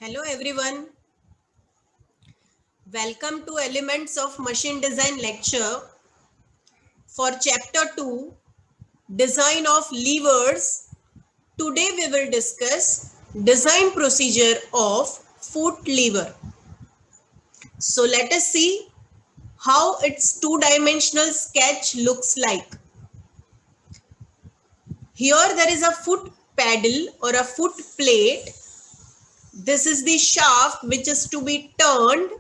Hello everyone. Welcome to Elements of Machine Design lecture for chapter 2, Design of Levers. Today we will discuss design procedure of foot lever. So let us see how its two-dimensional sketch looks like. Here there is a foot paddle or a foot plate. This is the shaft which is to be turned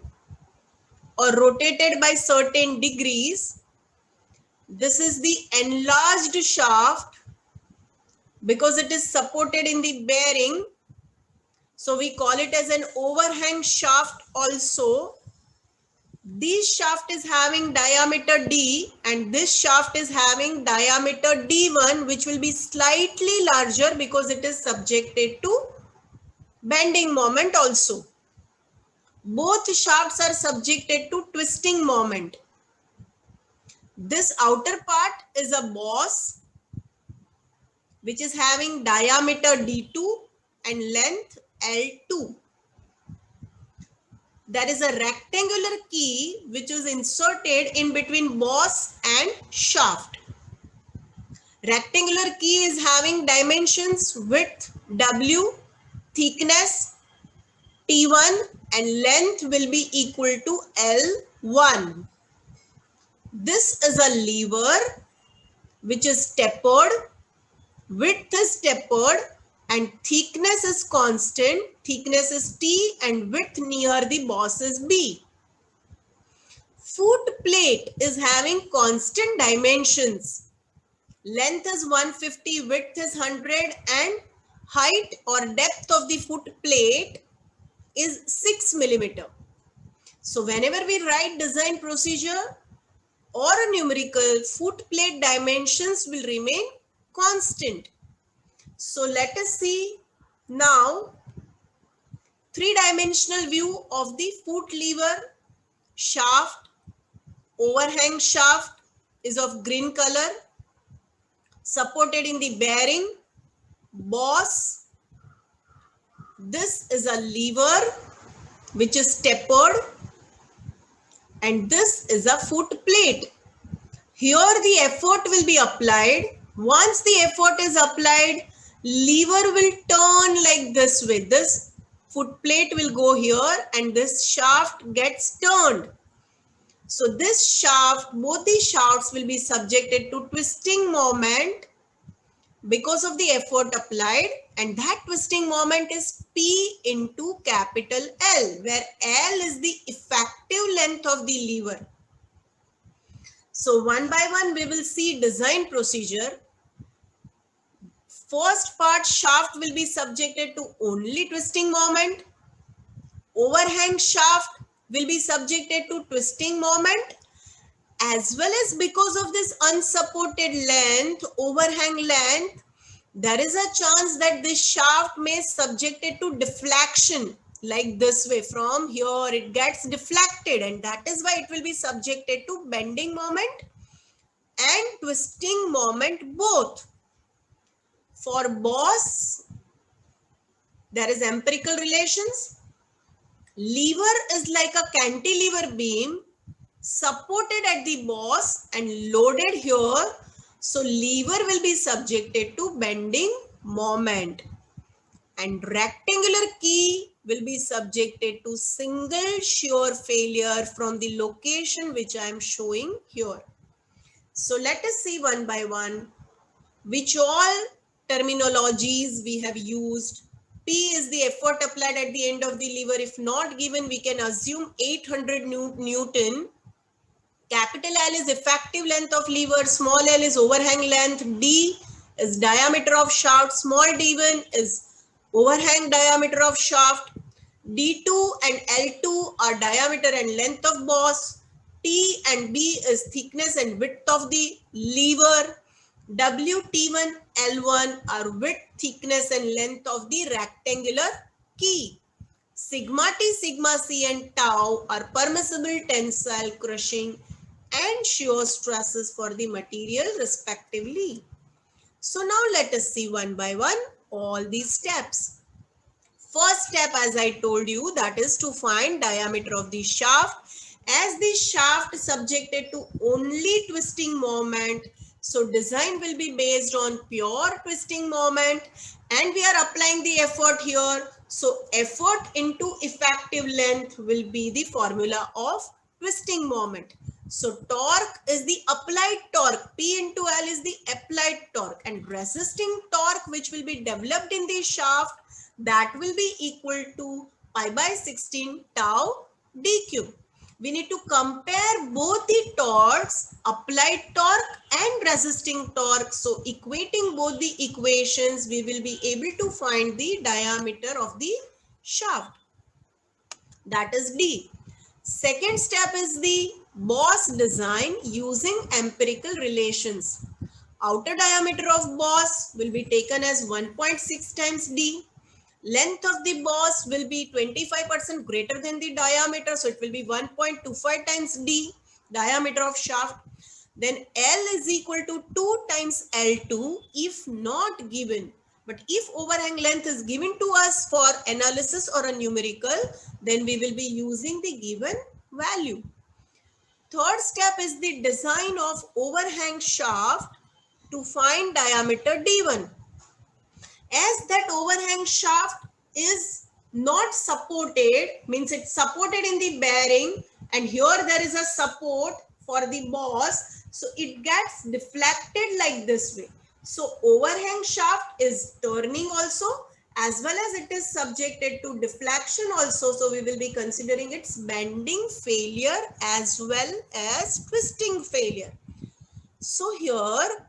or rotated by certain degrees. This is the enlarged shaft because it is supported in the bearing. So we call it as an overhang shaft also. This shaft is having diameter D and this shaft is having diameter D1, which will be slightly larger because it is subjected to bending moment also. Both shafts are subjected to twisting moment. This outer part is a boss which is having diameter D2 and length L2. There is a rectangular key which is inserted in between boss and shaft. Rectangular key is having dimensions width W, thickness T1 and length will be equal to L1. This is a lever which is tapered, width is tapered and thickness is constant. Thickness is T and width near the boss is B. Foot plate is having constant dimensions. Length is 150, width is 100 and height or depth of the foot plate is 6 millimeter. So whenever we write design procedure or a numerical, foot plate dimensions will remain constant. So let us see now three-dimensional view of the foot lever. Shaft, overhang shaft is of green color, supported in the bearing. Boss, this is a lever which is tapered and this is a foot plate. Here the effort will be applied. Once the effort is applied, lever will turn like this way. This foot plate will go here and this shaft gets turned. So this shaft, both the shafts will be subjected to twisting moment because of the effort applied, and that twisting moment is P into capital L, where L is the effective length of the lever. So one by one we will see design procedure. First part, shaft will be subjected to only twisting moment. Overhang shaft will be subjected to twisting moment, as well as because of this unsupported length, overhang length, there is a chance that this shaft may subjected to deflection like this way. From here it gets deflected and that is why it will be subjected to bending moment and twisting moment both. For boss, there is empirical relations. Lever is like a cantilever beam supported at the boss and loaded here. So lever will be subjected to bending moment. And rectangular key will be subjected to single shear failure from the location which I am showing here. So let us see one by one which all terminologies we have used. P is the effort applied at the end of the lever. If not given, we can assume 800 Newton. Capital L is effective length of lever. Small l is overhang length. D is diameter of shaft. Small d1 is overhang diameter of shaft. D2 and L2 are diameter and length of boss. T and B is thickness and width of the lever. W, T1, L1 are width, thickness and length of the rectangular key. Sigma T, sigma C and tau are permissible tensile, crushing and shear stresses for the material respectively. So now let us see one by one all these steps. First step, as I told you, that is to find diameter of the shaft. As the shaft is subjected to only twisting moment, so design will be based on pure twisting moment, and we are applying the effort here. So effort into effective length will be the formula of twisting moment. So torque is the applied torque. P into L is the applied torque, and resisting torque which will be developed in the shaft, that will be equal to pi by 16 tau d cube. We need to compare both the torques, applied torque and resisting torque. So equating both the equations, we will be able to find the diameter of the shaft. That is D. Second step is the boss design using empirical relations. Outer diameter of boss will be taken as 1.6 times D. Length of the boss will be 25% greater than the diameter, so it will be 1.25 times D, diameter of shaft. Then L is equal to 2 times L2 if not given. But if overhang length is given to us for analysis or a numerical, then we will be using the given value. Third step is the design of overhang shaft to find diameter D1. As that overhang shaft is not supported, means it's supported in the bearing, and here there is a support for the boss, so it gets deflected like this way. So overhang shaft is turning also, as well as it is subjected to deflection also, so we will be considering its bending failure as well as twisting failure. So here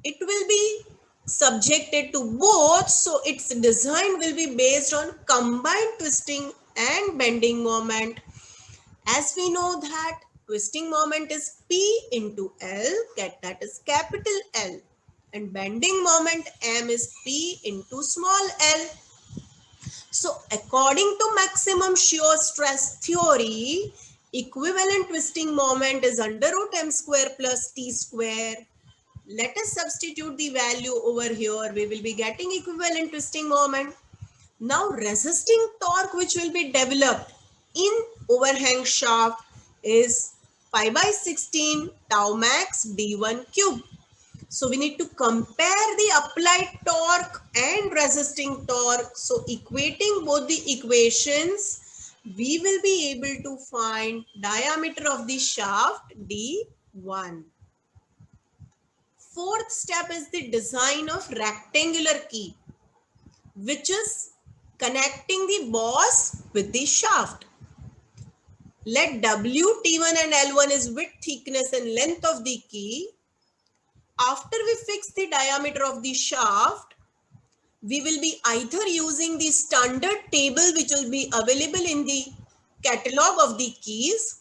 it will be subjected to both, so its design will be based on combined twisting and bending moment. As we know that twisting moment is P into L, that is capital L, and bending moment M is P into small l. So according to maximum shear stress theory, equivalent twisting moment is under root m square plus t square. Let us substitute the value over here. We will be getting equivalent twisting moment. Now resisting torque which will be developed in overhang shaft is pi by 16 tau max d1 cube. So we need to compare the applied torque and resisting torque. So equating both the equations, we will be able to find diameter of the shaft d1. Fourth step is the design of rectangular key, which is connecting the boss with the shaft. Let W, T1 and L1 is width, thickness and length of the key. After we fix the diameter of the shaft, we will be either using the standard table which will be available in the catalog of the keys,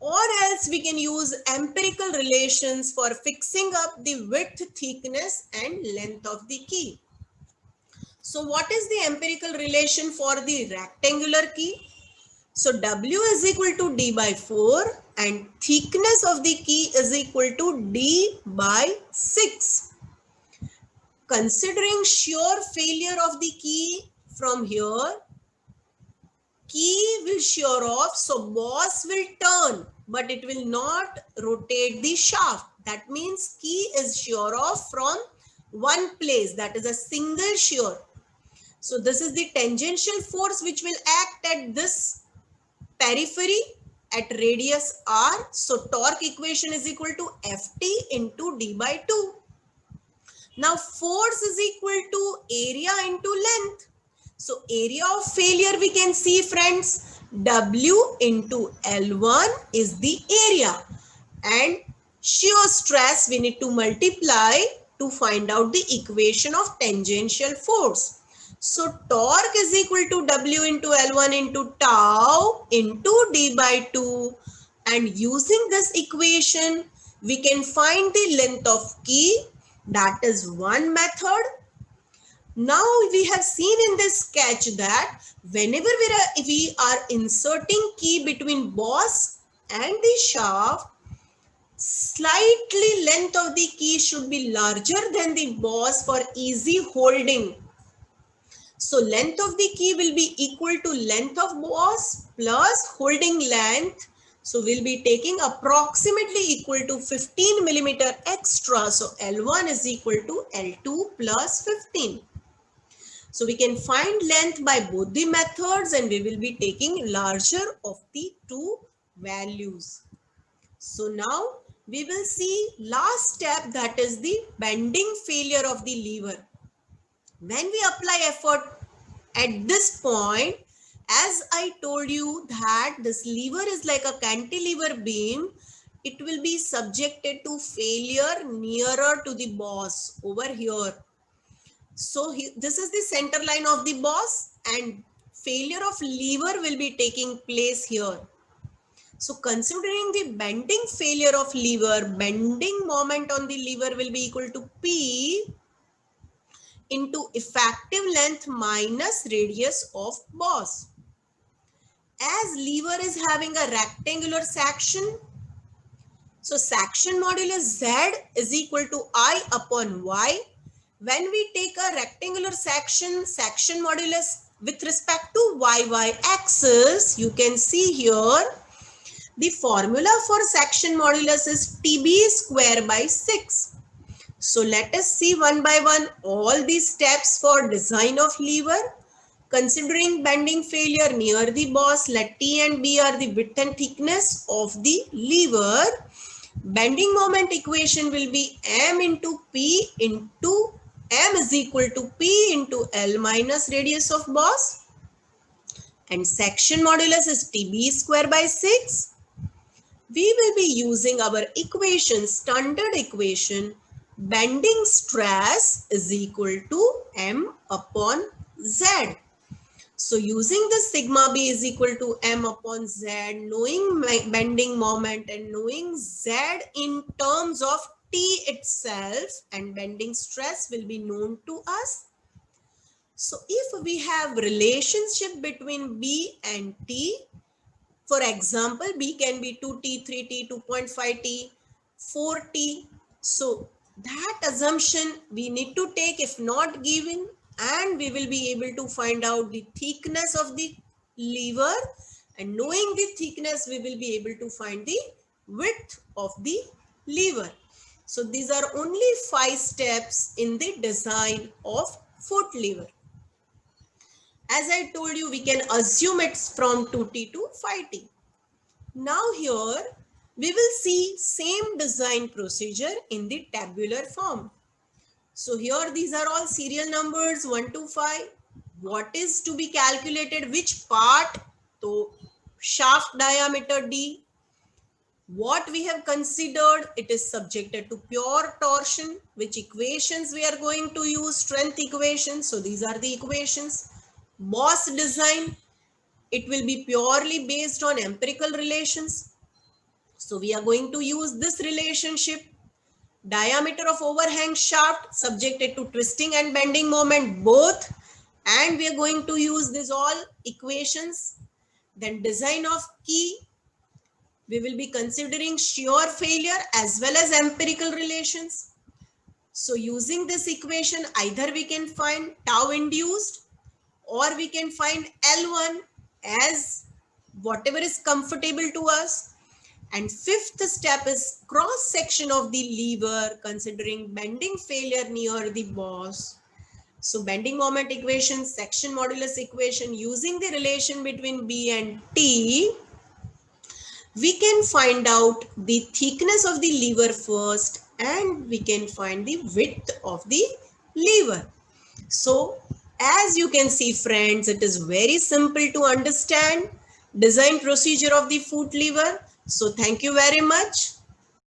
or else we can use empirical relations for fixing up the width, thickness and length of the key. So what is the empirical relation for the rectangular key? So W is equal to D by 4 and thickness of the key is equal to D by 6. Considering shear failure of the key from here, key will shear off, so boss will turn, but it will not rotate the shaft. That means key is shear off from one place, that is a single shear. So this is the tangential force which will act at this periphery at radius r. So torque equation is equal to Ft into d by 2. Now force is equal to area into length. So area of failure we can see, friends, W into L1 is the area, and shear stress we need to multiply to find out the equation of tangential force. So torque is equal to W into L1 into tau into D by 2, and using this equation we can find the length of key. That is one method. Now we have seen in this sketch that whenever we are inserting key between boss and the shaft, slightly length of the key should be larger than the boss for easy holding. So length of the key will be equal to length of boss plus holding length. So we'll be taking approximately equal to 15 millimeter extra. So L1 is equal to L2 plus 15. So we can find length by both the methods and we will be taking larger of the two values. So now we will see last step, that is the bending failure of the lever. When we apply effort at this point, as I told you that this lever is like a cantilever beam, it will be subjected to failure nearer to the boss over here. So this is the center line of the boss and failure of lever will be taking place here. So considering the bending failure of lever, bending moment on the lever will be equal to P into effective length minus radius of boss. As lever is having a rectangular section, so section modulus Z is equal to I upon Y. When we take a rectangular section, section modulus with respect to YY axis, you can see here the formula for section modulus is TB square by 6. So let us see one by one all these steps for design of lever. Considering bending failure near the boss, let T and B are the width and thickness of the lever. Bending moment equation will be M into P into M is equal to P into L minus radius of boss. And section modulus is TB square by 6. We will be using our equation, standard equation, bending stress is equal to M upon Z. So using the sigma B is equal to M upon Z, knowing bending moment and knowing Z in terms of T itself, and bending stress will be known to us. So if we have relationship between B and T, for example, B can be 2T, 3T, 2.5T, 4T. So that assumption we need to take if not given, and we will be able to find out the thickness of the lever, and knowing the thickness we will be able to find the width of the lever. So these are only 5 steps in the design of foot lever. As I told you, we can assume it's from 2T to 5T. Now here we will see same design procedure in the tabular form. So here these are all serial numbers 1 to 5. What is to be calculated? Which part? So shaft diameter D. What we have considered, it is subjected to pure torsion. Which equations we are going to use? Strength equations. So these are the equations. Boss design, it will be purely based on empirical relations. So we are going to use this relationship. Diameter of overhang shaft subjected to twisting and bending moment both, and we are going to use this all equations. Then design of key, we will be considering shear failure as well as empirical relations. So using this equation, either we can find tau induced or we can find L1 as whatever is comfortable to us. And fifth step is cross section of the lever considering bending failure near the boss. So bending moment equation, section modulus equation, using the relation between B and T, we can find out the thickness of the lever first and we can find the width of the lever. So as you can see friends, it is very simple to understand design procedure of the foot lever. So thank you very much.